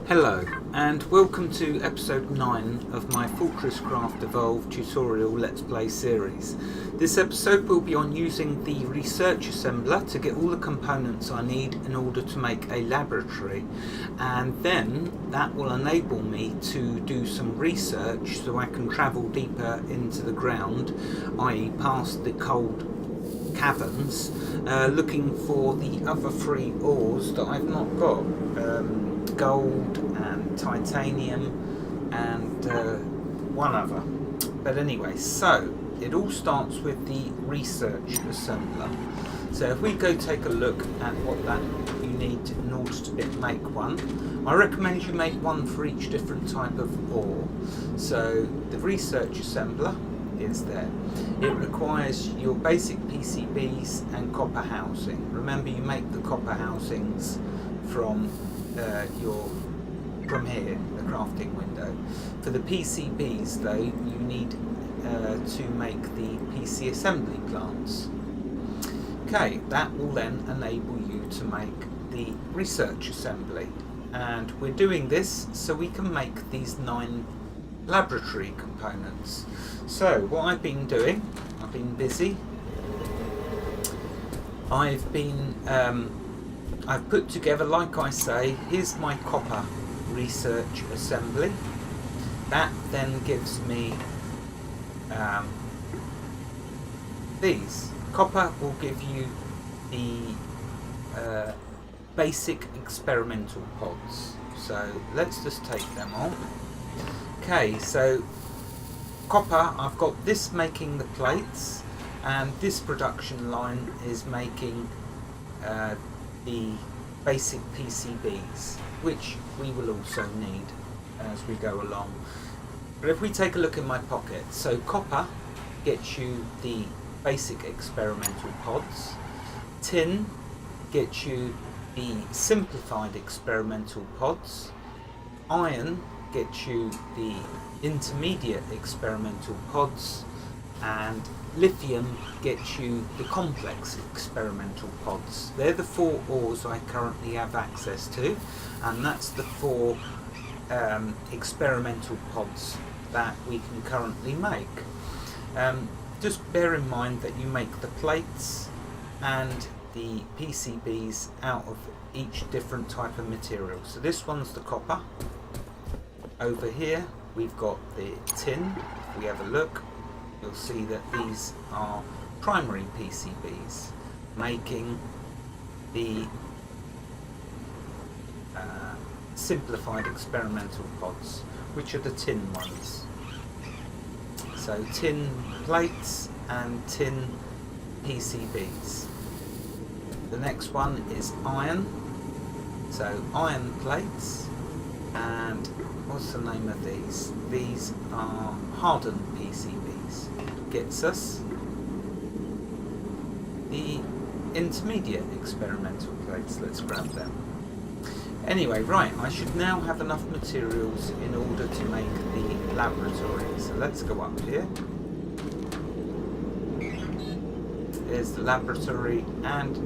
Hello and welcome to episode 9 of my Fortresscraft Evolved tutorial Let's Play series. This episode will be on using the research assembler to get all the components I need in order to make a laboratory, and then that will enable me to do some research so I can travel deeper into the ground, i.e. past the cold caverns, looking for the other 3 ores that I've not got. Gold and titanium and one other. But anyway, so it all starts with the research assembler. So if we go take a look at what that you need in order to make one, I recommend you make one for each different type of ore. So the research assembler is there. It requires your basic PCBs and copper housing. Remember, you make the copper housings from here, the crafting window. For the PCBs though, you need to make the PC assembly plants. Okay, that will then enable you to make the research assembly, and we're doing this so we can make these 9 laboratory components. So what I've been doing, I've been busy. I've put together, like I say, here's my copper research assembly. That then gives me these. Copper will give you the basic experimental pods. So let's just take them on. Okay, so copper, I've got this making the plates, and this production line is making the basic PCBs, which we will also need as we go along. But if we take a look in my pocket, so copper gets you the basic experimental pods, tin gets you the simplified experimental pods, iron gets you the intermediate experimental pods, and lithium gets you the complex experimental pods. They're the 4 ores I currently have access to, and that's the 4 experimental pods that we can currently make. Just bear in mind that you make the plates and the PCBs out of each different type of material. So this one's the copper. Over here we've got the tin. If we have a look, you'll see that these are primary PCBs, making the simplified experimental pods, which are the tin ones. So tin plates and tin PCBs. The next one is iron. So iron plates, and what's the name of these? These are hardened PCBs. Gets us the intermediate experimental plates. Let's grab them. Anyway, right, I should now have enough materials in order to make the laboratory. So let's go up here. There's the laboratory, and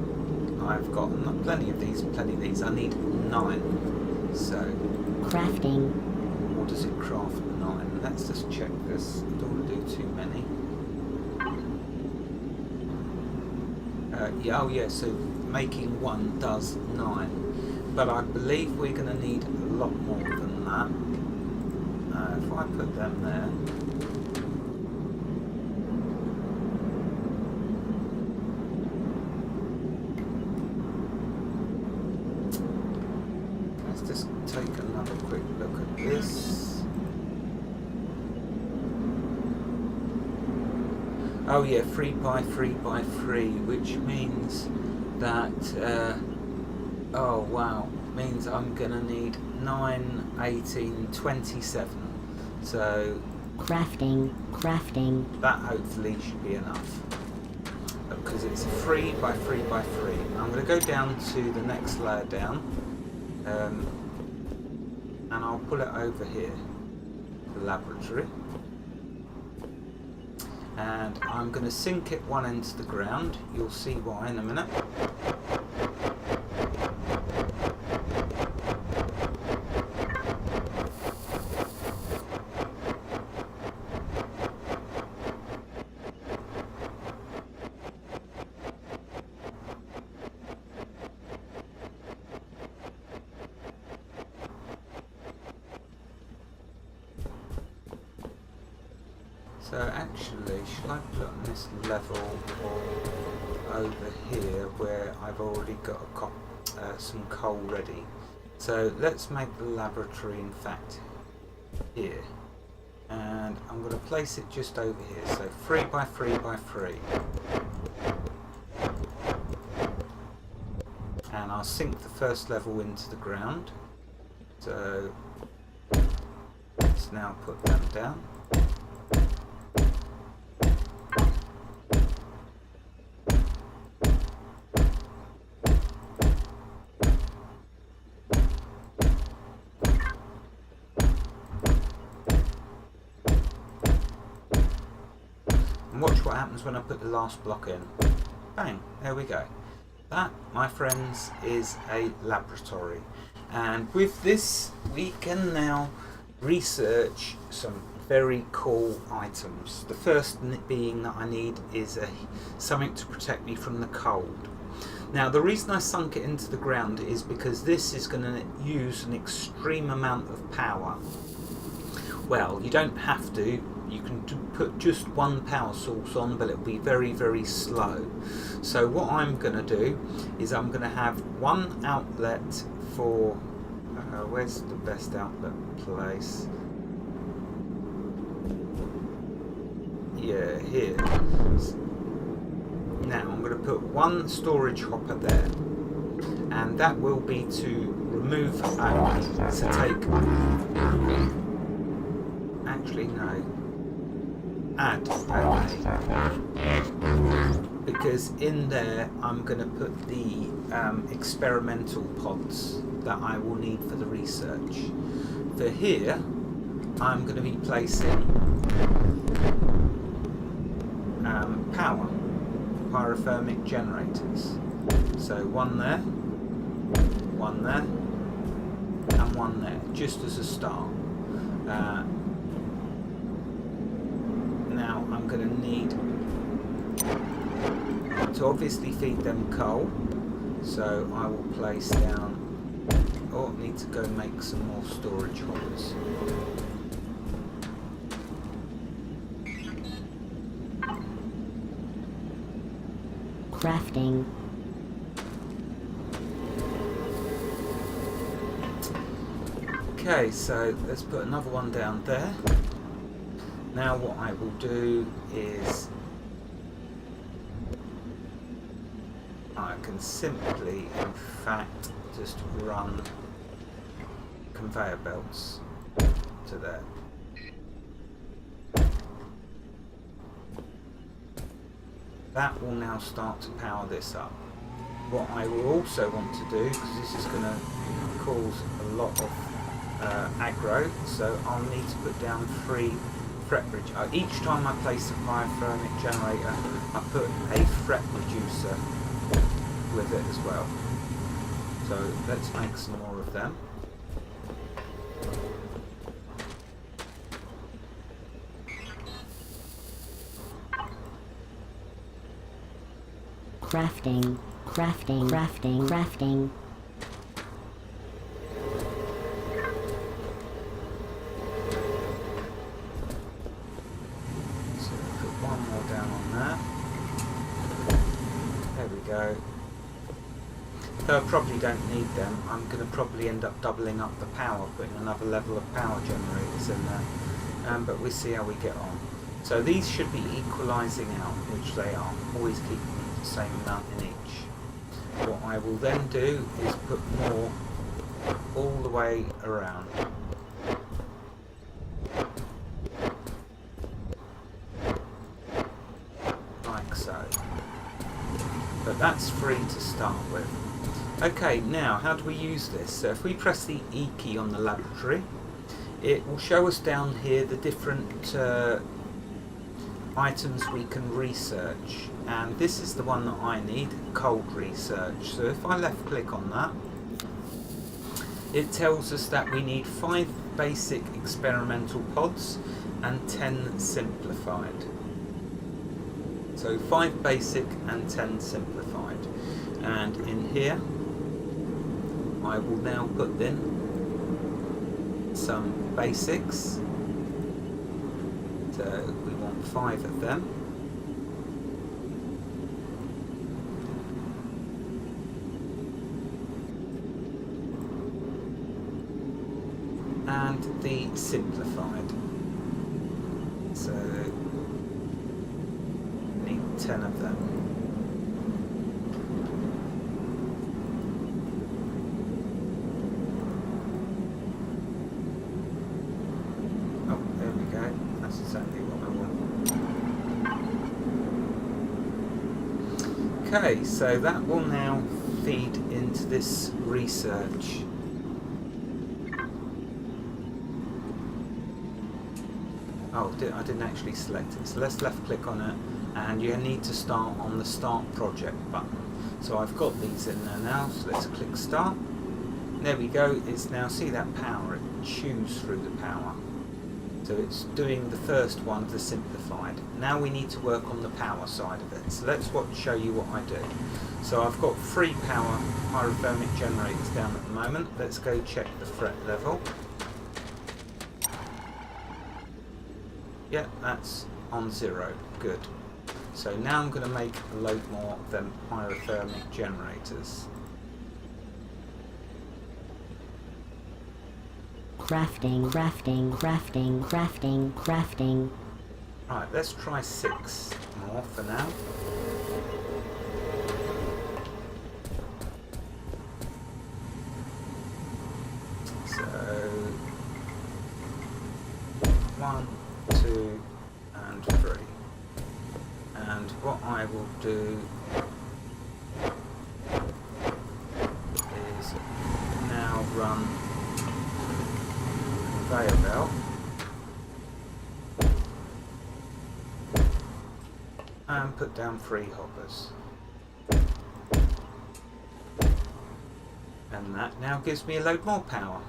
I've got plenty of these. I need 9. So crafting. What does it craft 9? Let's just check this. I don't want to do too many. So making 1 does 9, but I believe we're going to need a lot more than that. If I put them there, let's just take another quick look at this. Oh yeah, 3 by 3 by 3, which means that oh wow, means I'm gonna need 9, 18, 27. So crafting. That hopefully should be enough, because it's 3 by 3 by 3. I'm going to go down to the next layer down, and I'll pull it over here, the laboratory, and I'm going to sink it one end to the ground. You'll see why in a minute. So actually, shall I put on this level or over here where I've already got some coal ready? So let's make the laboratory in fact here. And I'm going to place it just over here. So 3 by 3 by 3. And I'll sink the first level into the ground. So let's now put them down. And watch what happens when I put the last block in. Bang, there we go. That, my friends, is a laboratory. And with this, we can now research some very cool items. The first being that I need is something to protect me from the cold. Now, the reason I sunk it into the ground is because this is going to use an extreme amount of power. Well, you don't have to. You can put just one power source on, but it'll be very, very slow. So what I'm going to do is I'm going to have one outlet for... where's the best outlet place? Yeah, here. Now I'm going to put one storage hopper there, and that will be to remove only, to take... Actually, no. Add only, because in there I'm going to put the experimental pods that I will need for the research. For here I'm going to be placing power, pyrothermic generators. So one there, and one there, just as a start. Now I'm going to need to obviously feed them coal, so I will place down, I need to go make some more storage hoppers. Crafting. Okay, so let's put another one down there. Now what I will do is I can simply, in fact, just run conveyor belts to there. That will now start to power this up. What I will also want to do, because this is going to cause a lot of aggro, so I'll need to put down 3 fret reducer. Each time I place a pyrothermic generator, I put a fret reducer with it as well. So let's make some more of them. Crafting, crafting, crafting, crafting. So put one more down on there. There we go. Though I probably don't need them, I'm going to probably end up doubling up the power, putting another level of power generators in there. But we'll see how we get on. So these should be equalising out, which they are. Always keep them the same amount in each. What I will then do is put more all the way around. Like so. But that's free to start with. Okay, now how do we use this? So if we press the E key on the laboratory, it will show us down here the different items we can research, and this is the one that I need, cold research. So if I left click on that, it tells us that we need 5 basic experimental pods and 10 simplified. So 5 basic and 10 simplified, and in here I will now put in some basics, So we want 5 of them. And the simplified. So need 10 of them. Oh, there we go. That's exactly what I want. Okay, so that will now feed into this research. Oh, I didn't actually select it. So let's left click on it, and you need to start on the Start Project button. So I've got these in there now, so let's click Start. There we go. It's now, see that power, it chews through the power. So it's doing the first one, the simplified. Now we need to work on the power side of it. So let's show you what I do. So I've got 3 power pyrothermic generators down at the moment. Let's go check the threat level. Yeah, that's on 0. Good. So now I'm going to make a load more of them pyrothermic generators. Crafting, crafting, crafting, crafting, crafting. Right, let's try 6 more for now. So 1, 2 and 3. And what I will do is now run conveyor belt and put down 3 hoppers. And that now gives me a load more power.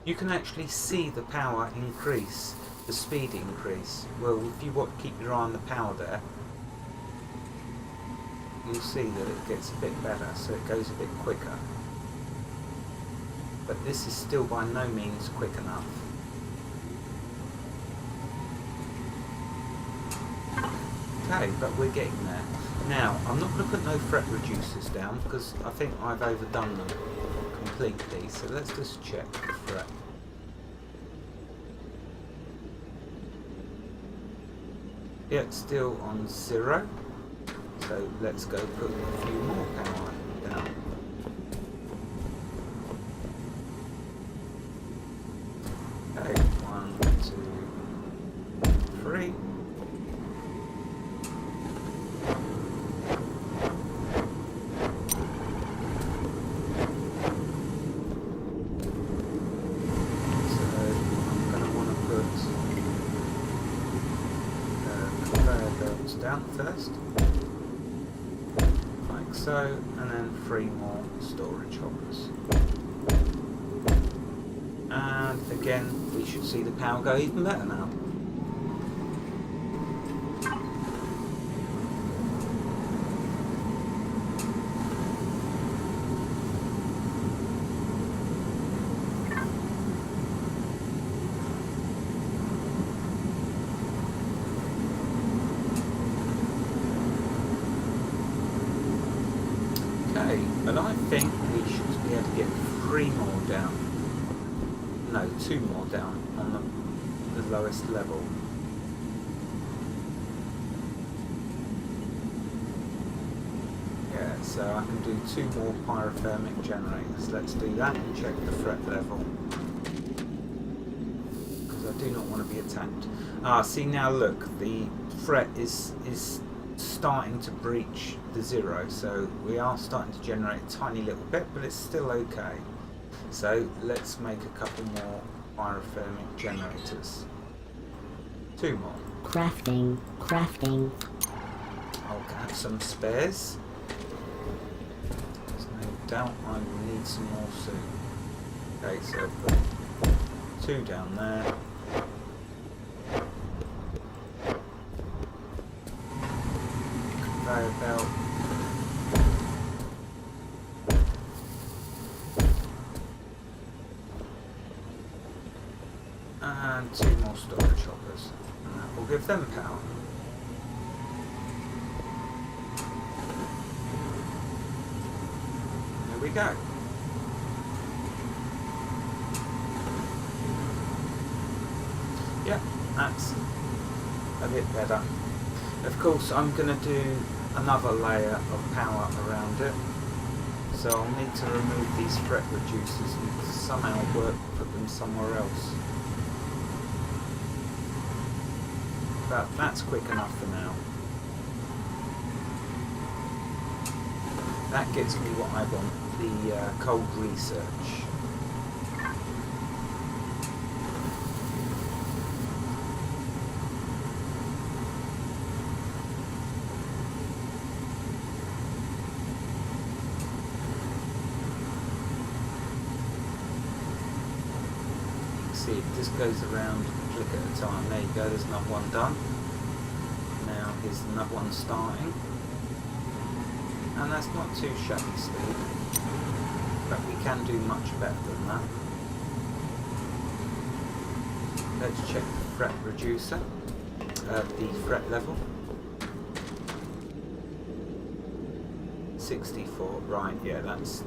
You can actually see the power increase, the speed increase. Well, if you keep your eye on the power there, you'll see that it gets a bit better, so it goes a bit quicker. But this is still by no means quick enough. Okay, but we're getting there. Now, I'm not going to put no threat reducers down because I think I've overdone them completely. So let's just check the threat. Yeah, it's still on 0. So let's go put a few more power down. Okay, 1, 2, 3. Down first, like so, and then 3 more storage hoppers. And again, we should see the power go even better now. Okay, and I think we should be able to get 3 more down. No, 2 more down on the lowest level. Yeah, so I can do 2 more pyrothermic generators. Let's do that and check the threat level. Because I do not want to be attacked. Ah, see now look, the threat is starting to breach the 0, so we are starting to generate a tiny little bit, but it's still okay. So let's make a couple more pyrothermic generators. 2 more. Crafting, crafting. I'll add some spares. There's no doubt I will need some more soon. Okay, so I've got 2 down there. Conveyor belt. And 2 more storage hoppers. And that will give them power. There we go. Yep, that's a bit better. Of course, I'm going to do another layer of power around it. So I'll need to remove these fret reducers and somehow put them somewhere else. But that's quick enough for now. That gets me what I want, the cold research. See, it just goes around a click at a time. There you go, there's another one done. Now here's another one starting. And that's not too shabby speed. But we can do much better than that. Let's check the fret reducer, the fret level. 64, right, yeah, that's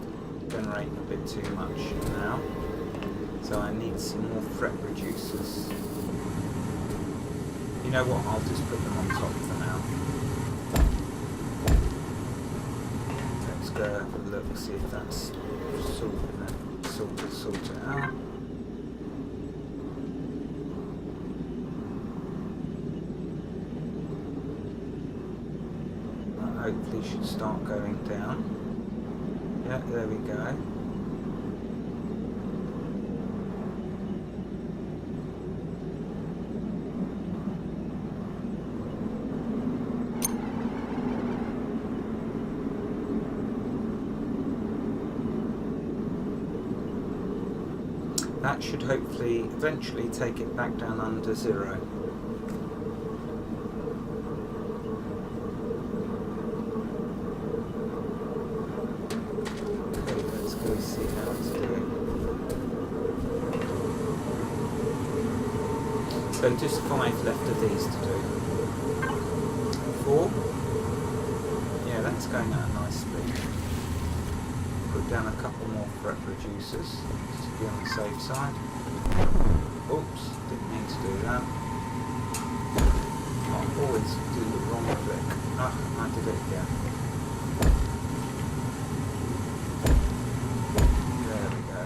generating a bit too much now. So I need some more fret reducers. You know what, I'll just put them on top for now. Let's go have a look, see if that's sort it out. That hopefully should start going down. Yeah, there we go. That should hopefully eventually take it back down under 0. Okay, let's go see how it's doing. So just 5 left of these to do. 4. Yeah, that's going at a nice speed. Put down a couple more fret reducers just to be on the safe side. Oops, didn't mean to do that. I always do the wrong click. Ah, I did it again. There we go.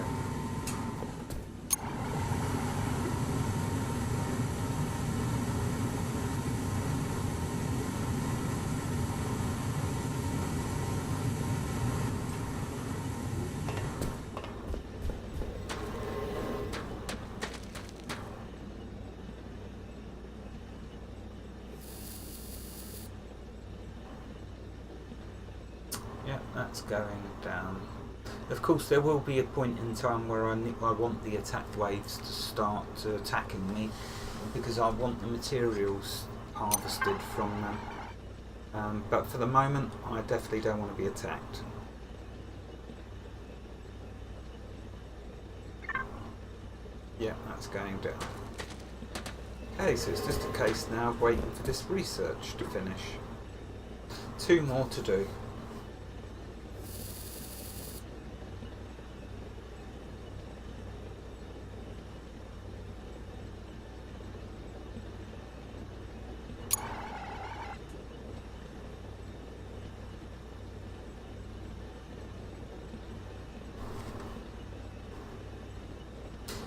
Yeah, that's going down. Of course, there will be a point in time where I want the attack waves to start attacking me, because I want the materials harvested from them. But for the moment, I definitely don't want to be attacked. Yeah, that's going down. Okay, so it's just a case now of waiting for this research to finish. 2 more to do.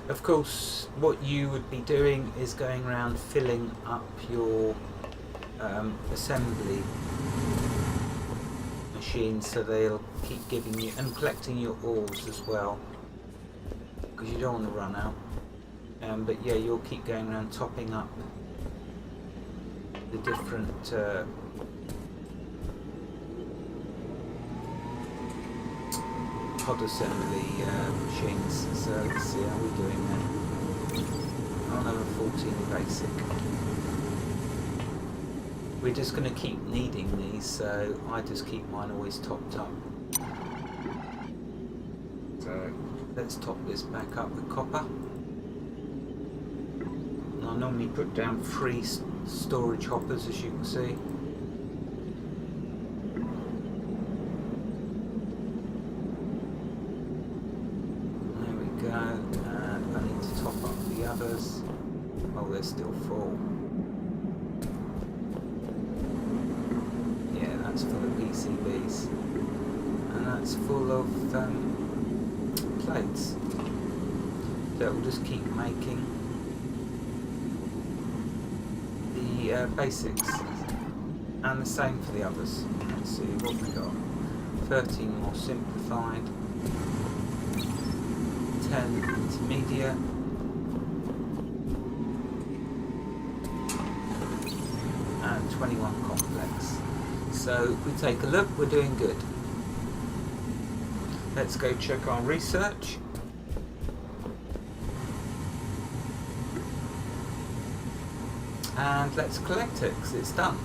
Of course, what you would be doing is going around filling up your assembly machines, so they'll keep giving you, and collecting your ores as well, because you don't want to run out. But yeah, you'll keep going around topping up the different pod assembly machines. So let's see how we're doing then. Oh no, 14 basic. We're just going to keep needing these, so I just keep mine always topped up. So let's top this back up with copper. I normally put down 3 storage hoppers, as you can see. There we go, and I need to top up the others. Oh, they're still full. Yeah, that's full of PCBs. And that's full of plates. So we'll just keep making the basics, and the same for the others. Let's see what we got. 13 more simplified, 10 intermediate, and 21 complex. So if we take a look, we're doing good. Let's go check our research. And let's collect it, because it's done.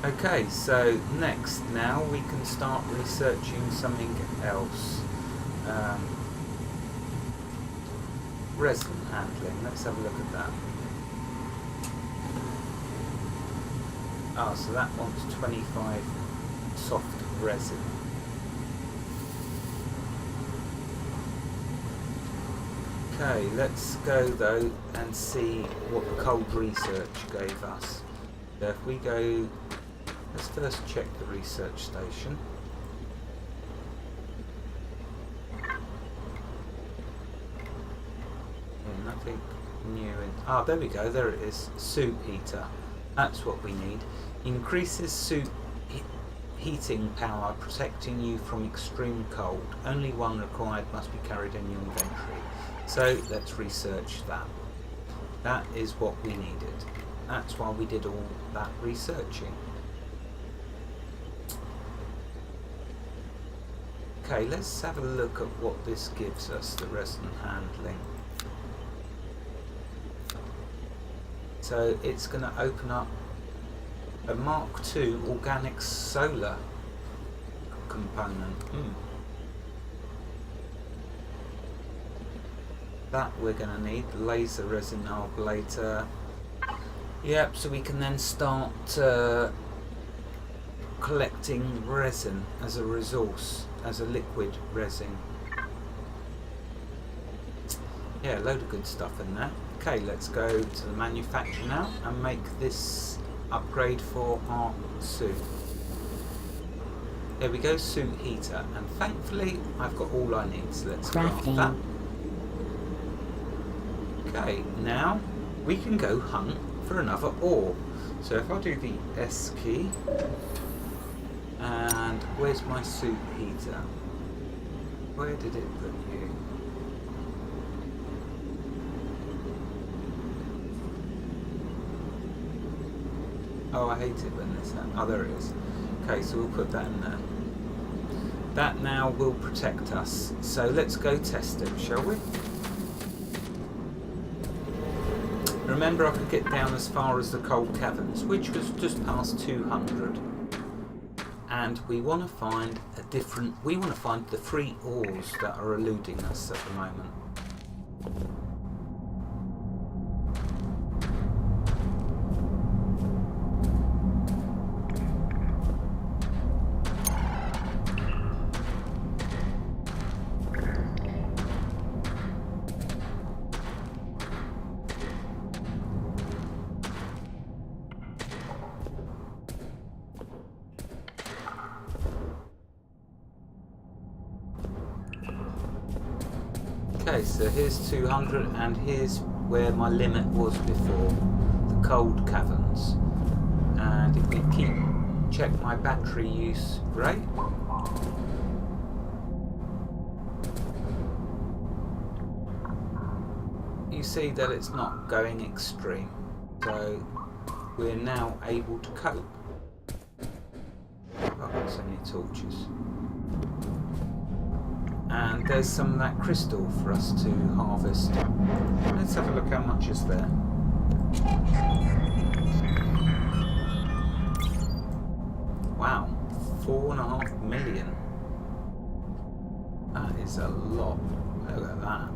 Okay, so next now we can start researching something else. Resin handling, let's have a look at that. Ah, so that wants 25 soft resin. Okay, let's go though and see what the cold research gave us. So if we go, let's first check the research station. Yeah, nothing new in. Ah, there we go, there it is. Soup heater. That's what we need. Increases soup heating power, protecting you from extreme cold. Only one required, must be carried in your inventory. So let's research that. That is what we needed. That's why we did all that researching. Okay, let's have a look at what this gives us, the resin handling. So it's going to open up a Mark II organic solar component. That we're going to need. Laser resin ablator. Yep, so we can then start collecting resin as a resource, as a liquid resin. Yeah, a load of good stuff in there. Okay, let's go to the manufacturer now and make this upgrade for our suit. There we go, suit heater, and thankfully I've got all I need, so let's craft that. Okay, now we can go hunt for another ore. So if I do the S key, and where's my suit heater? Where did it put you? Oh, I hate it when this happens. Oh, there it is. Okay, so we'll put that in there. That now will protect us. So let's go test it, shall we? Remember, I could get down as far as the cold caverns, which was just past 200. And we want to find a different. We want to find the 3 ores that are eluding us at the moment. Okay, so here's 200, and here's where my limit was before, the cold caverns. And if we check my battery use rate, you see that it's not going extreme, so we're now able to cope. I've got so many torches. And there's some of that crystal for us to harvest. Let's have a look how much is there. Wow, 4.5 million. That is a lot. Look at that.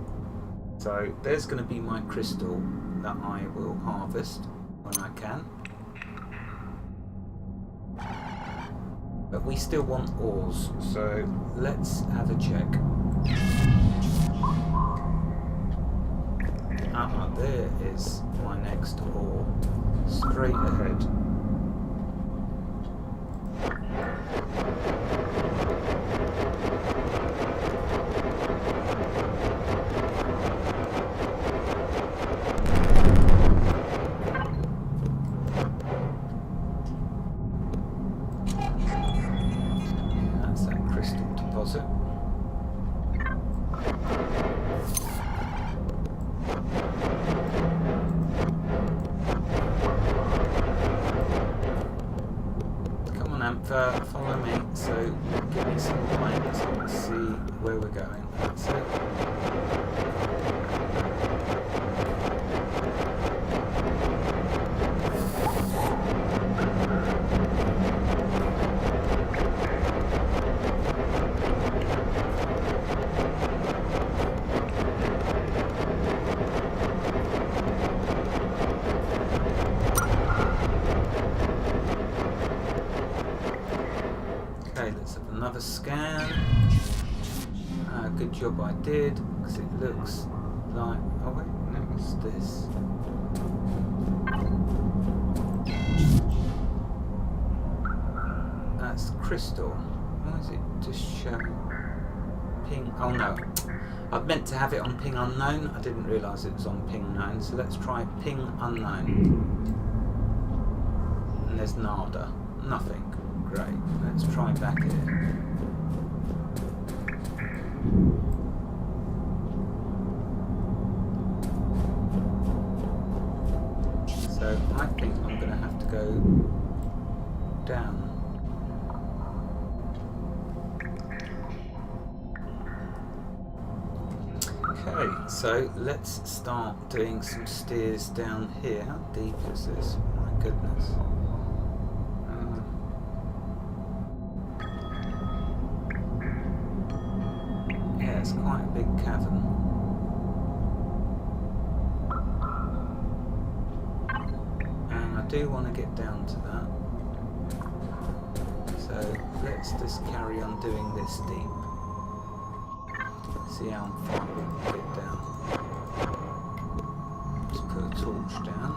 So there's going to be my crystal that I will harvest when I can. But we still want ores, so let's have a check. There is my next ore, straight ahead. That's that crystal deposit. Follow me, so give me some points and see where we're going. That's it. Let's have another scan. Good job I did, because it looks like... Oh wait, no, what's this? That's crystal. Why is it just showing ping? Oh no, I meant to have it on ping unknown. I didn't realise it was on ping known, so let's try ping unknown. And there's nada, nothing. Great, let's try back here. So I think I'm going to have to go down. Okay, so let's start doing some steers down here. How deep is this? My goodness. It's quite a big cavern. And I do want to get down to that. So let's just carry on doing this deep. See how far we can get down. Let's put a torch down.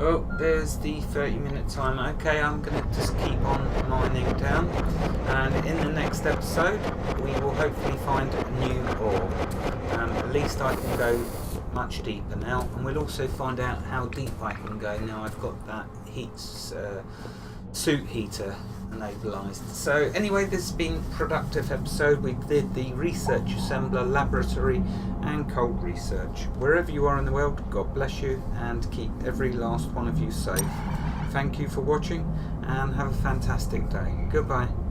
Oh, there's the 30-minute timer. Okay, I'm going to just keep on mining down, and in the next episode we will hopefully find a new ore. At least I can go much deeper now, and we'll also find out how deep I can go now I've got that suit heater enablised. So anyway, this has been a productive episode. We did the research assembler, laboratory and cold research. Wherever you are in the world, God bless you and keep every last one of you safe. Thank you for watching and have a fantastic day. Goodbye.